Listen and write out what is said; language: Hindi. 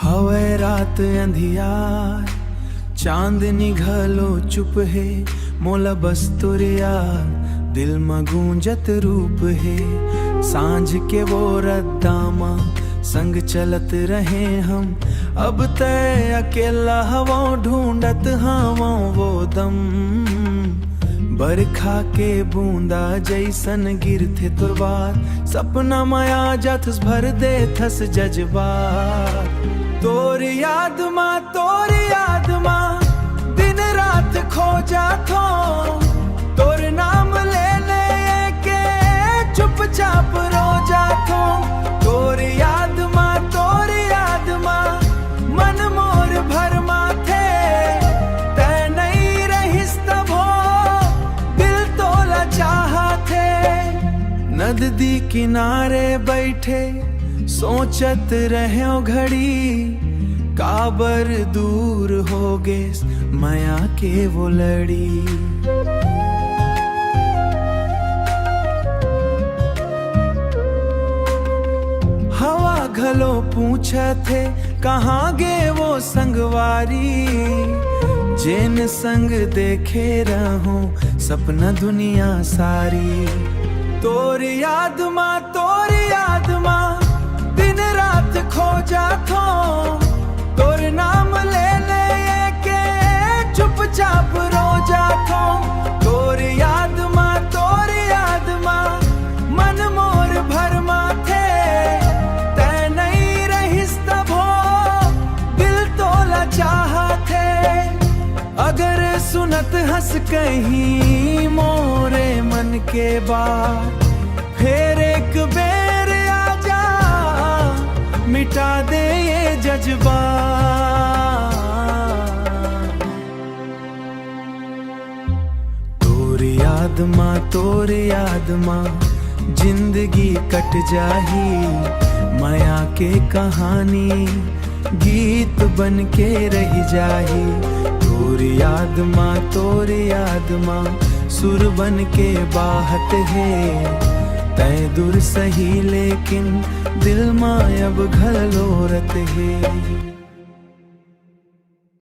हवे रात अंधियार, चांद निघलो चुप है, मोला बस तुरिया दिल में गूंजत रूप है। सांझ के वो रद्दामा संग चलत रहे हम, अब तय अकेला हवा ढूंढत हवा वो दम। बरखा के बूंदा जैसन गिर थे तुरबार, सपना माया जथस भर दे थस जज्बात। तोरी याद माँ दिन रात खो जाथो, तोर नाम ले ले के चुपचाप रो जाथो। तोरी याद माँ मन मोर भर माथे, तै नहीं रहिस तभो दिल तोला चाहते। नदी किनारे बैठे सोचत रहो घड़ी, काबर दूर हो गे माया के वो लड़ी। हवा घलो पूछा थे कहाँ गे वो संगवारी, जिन संग देखे रहूं सपना दुनिया सारी। तोरी याद माँ दिन रात खो जाथो, तोर नाम ले ले के चुपचाप रो जाथो। तोरी याद माँ मन मोर भर माथे, तै नहीं रहिस तभो दिल तोला चाहते। अगर सुनत हंस कहीं मोरे मन के बात, फिर एक बेर आजा मिटा दे ये जज्बा। तोरी याद माँ जिंदगी कट जाही, माया के कहानी गीत बन के रह जाही। तोरी याद माँ सुर बन के बाहत है, तय दूर सही लेकिन दिल माँ अब घलोरत है।